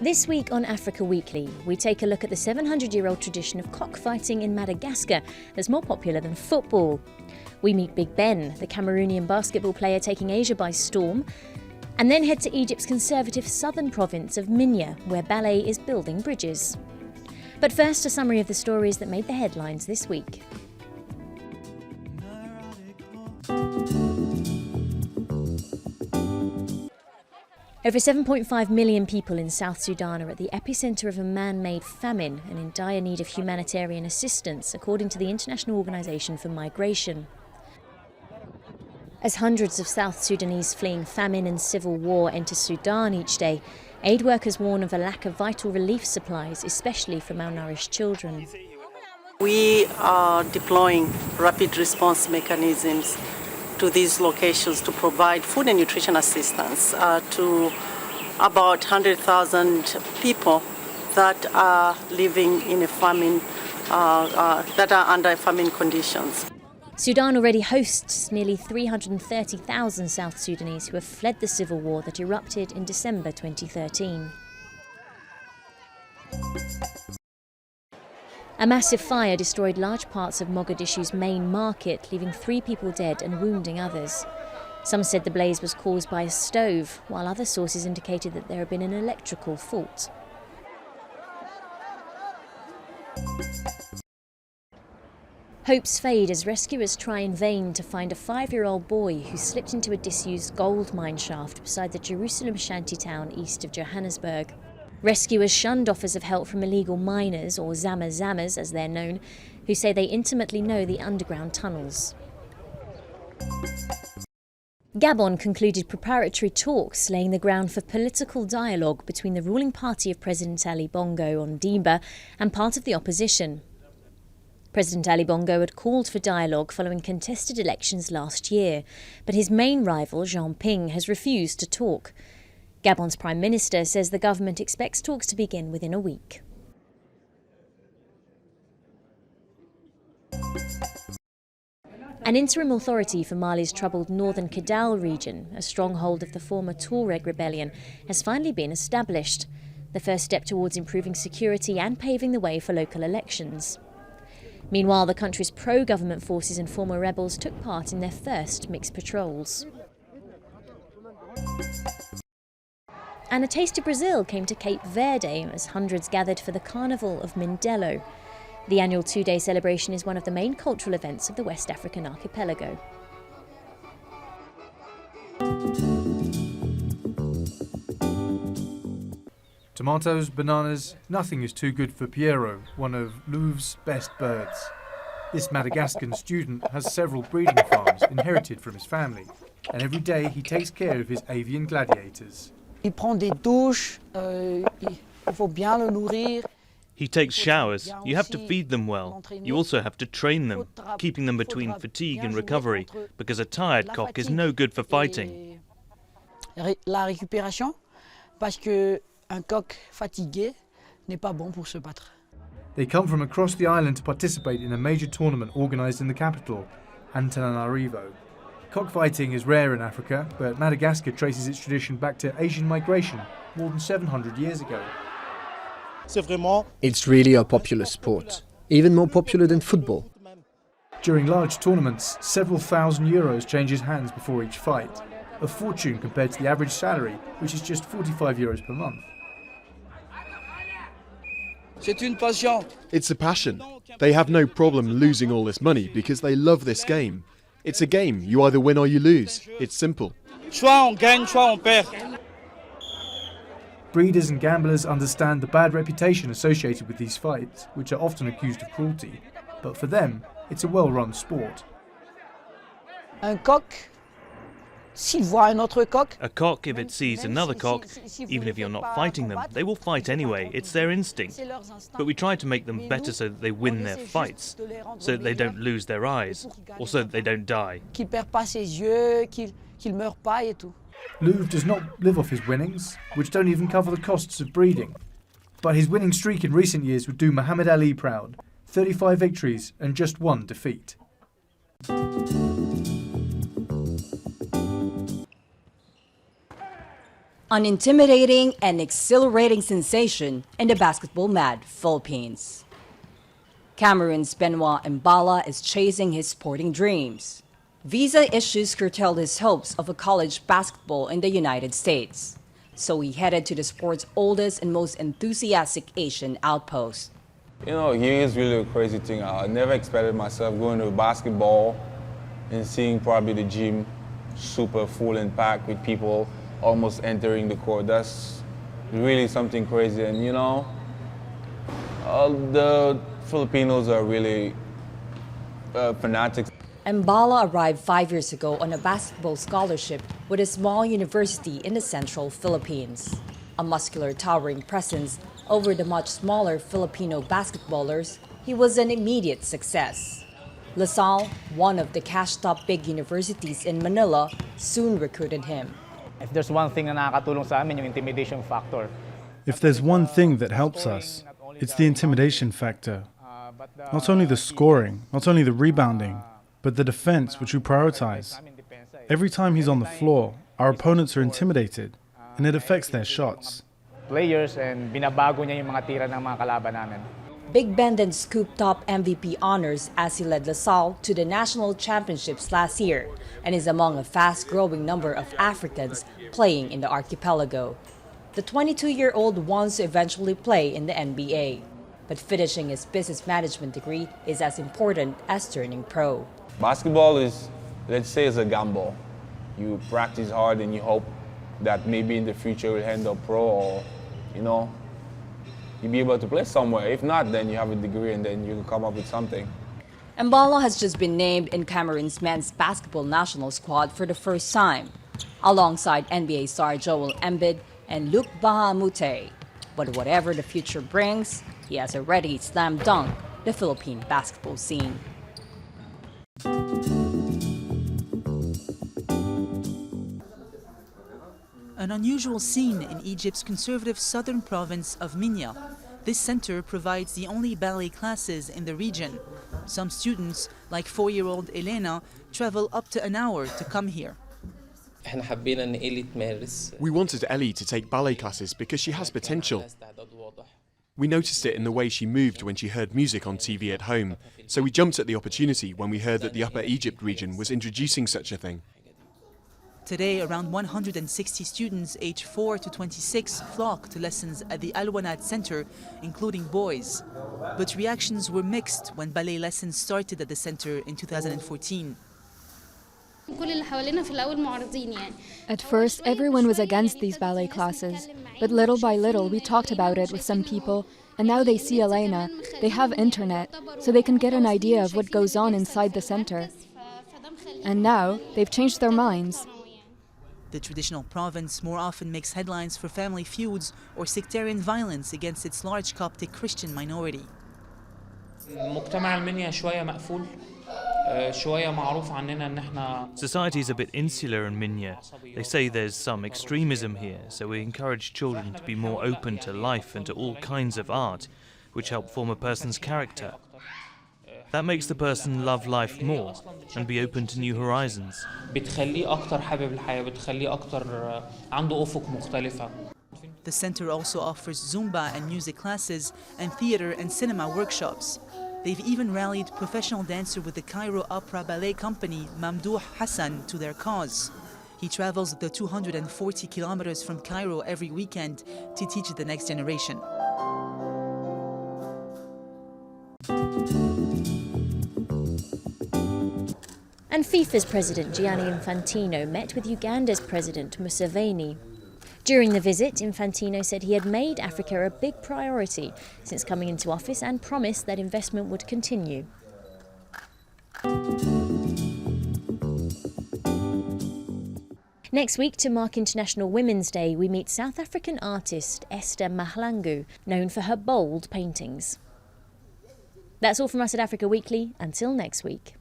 This week on Africa Weekly, we take a look at the 700-year-old tradition of cockfighting in Madagascar that's more popular than football. We meet Big Ben, the Cameroonian basketball player taking Asia by storm, and then head to Egypt's conservative southern province of Minya, where Ballet is building bridges. But first, a summary of the stories that made the headlines this week. Over 7.5 million people in South Sudan are at the epicentre of a man-made famine and in dire need of humanitarian assistance, according to the International Organization for Migration. As hundreds of South Sudanese fleeing famine and civil war enter Sudan each day, aid workers warn of a lack of vital relief supplies, especially for malnourished children. We are deploying rapid response mechanisms to these locations to provide food and nutrition assistance to about 100,000 people that are living in a famine, that are under famine conditions. Sudan already hosts nearly 330,000 South Sudanese who have fled the civil war that erupted in December 2013. A massive fire destroyed large parts of Mogadishu's main market, leaving 3 people dead and wounding others. Some said the blaze was caused by a stove, while other sources indicated that there had been an electrical fault. Hopes fade as rescuers try in vain to find a 5-year-old boy who slipped into a disused gold mine shaft beside the Jerusalem shantytown east of Johannesburg. Rescuers shunned offers of help from illegal miners, or Zama-Zamas as they're known, who say they intimately know the underground tunnels. Gabon concluded preparatory talks laying the ground for political dialogue between the ruling party of President Ali Bongo Ondimba and part of the opposition. President Ali Bongo had called for dialogue following contested elections last year, but his main rival, Jean Ping, has refused to talk. Gabon's Prime Minister says the government expects talks to begin within a week. An interim authority for Mali's troubled northern Kidal region, a stronghold of the former Tuareg rebellion, has finally been established, the first step towards improving security and paving the way for local elections. Meanwhile, the country's pro-government forces and former rebels took part in their first mixed patrols. And a taste of Brazil came to Cape Verde as hundreds gathered for the Carnival of Mindelo. The annual 2-day celebration is one of the main cultural events of the West African archipelago. Tomatoes, bananas, nothing is too good for Piero, one of Louvre's best birds. This Madagascan student has several breeding farms inherited from his family, and every day he takes care of his avian gladiators. Il prend des douches, il faut bien le nourrir. He takes showers. You have to feed them well. You also have to train them, keeping them between fatigue and recovery, because a tired cock is no good for fighting. La récupération, parce que un coq fatigué n'est pas bon pour se battre. They come from across the island to participate in a major tournament organised in the capital, Antananarivo. Cockfighting is rare in Africa, but Madagascar traces its tradition back to Asian migration more than 700 years ago. It's really a popular sport, even more popular than football. During large tournaments, several thousand euros changes hands before each fight, a fortune compared to the average salary, which is just 45 euros per month. It's a passion. They have no problem losing all this money because they love this game. It's a game. You either win or you lose. It's simple. Breeders and gamblers understand the bad reputation associated with these fights, which are often accused of cruelty. But for them, it's a well-run sport. Un coq, s'il voit un autre coq. A cock, if it sees another cock, even if you're not fighting them, they will fight anyway. It's their instinct. But we try to make them better so that they win their fights, so that they don't lose their eyes, or so that they don't die. Qu'il perd pas ses yeux, qu'il meurt pas et tout. Louvre does not live off his winnings, which don't even cover the costs of breeding. But his winning streak in recent years would do Muhammad Ali proud. 35 victories and just 1 defeat. An intimidating and exhilarating sensation in the basketball-mad Philippines. Cameroon's Benoit Mbala is chasing his sporting dreams. Visa issues curtailed his hopes of a college basketball in the United States. So he headed to the sport's oldest and most enthusiastic Asian outpost. You know, here is really a crazy thing. I never expected myself going to basketball and seeing probably the gym super full and packed with people almost entering the court. That's really something crazy. And you know, the Filipinos are really fanatics. Mbala arrived 5 years ago on a basketball scholarship with a small university in the central Philippines. A muscular, towering presence over the much smaller Filipino basketballers, he was an immediate success. LaSalle, one of the cash-top big universities in Manila, soon recruited him. If there's one thing na nakakatulong sa amin, yung intimidation factor. If there's one thing that helps us, it's the intimidation factor. Not only the scoring, not only the rebounding, but the defense, which we prioritize. Every time he's on the floor, our opponents are intimidated, and it affects their shots. Players, and binabago niya yung mga tira ng mga kalaban namin. Big Benden scooped top MVP honors as he led LaSalle to the national championships last year and is among a fast-growing number of Africans playing in the archipelago. The 22-year-old wants to eventually play in the NBA, but finishing his business management degree is as important as turning pro. Basketball is, let's say, is a gamble. You practice hard and you hope that maybe in the future you'll end up pro, or, you know, you'll be able to play somewhere. If not, then you have a degree and then you can come up with something. Mbala has just been named in Cameroon's men's basketball national squad for the first time, alongside NBA star Joel Embiid and Luc Bahamute. But whatever the future brings, he has already slam dunked the Philippine basketball scene. An unusual scene in Egypt's conservative southern province of Minya. This center provides the only ballet classes in the region. Some students, like 4-year-old Elena, travel up to an hour to come here. We wanted Ellie to take ballet classes because she has potential. We noticed it in the way she moved when she heard music on TV at home, so we jumped at the opportunity when we heard that the Upper Egypt region was introducing such a thing. Today, around 160 students aged 4 to 26 flock to lessons at the Al-Wanad Center, including boys. But reactions were mixed when ballet lessons started at the center in 2014. At first, everyone was against these ballet classes, but little by little we talked about it with some people, and now they see Elena, they have internet, so they can get an idea of what goes on inside the center. And now, they've changed their minds. The traditional province more often makes headlines for family feuds or sectarian violence against its large Coptic Christian minority. Society is a bit insular in Minya. They say there's some extremism here, so we encourage children to be more open to life and to all kinds of art, which help form a person's character. That makes the person love life more and be open to new horizons. The center also offers Zumba and music classes and theater and cinema workshops. They've even rallied professional dancer with the Cairo Opera Ballet Company, Mamdouh Hassan, to their cause. He travels the 240 kilometers from Cairo every weekend to teach the next generation. And FIFA's president Gianni Infantino met with Uganda's president Museveni. During the visit, Infantino said he had made Africa a big priority since coming into office and promised that investment would continue. Next week, to mark International Women's Day, we meet South African artist Esther Mahlangu, known for her bold paintings. That's all from us at Africa Weekly. Until next week.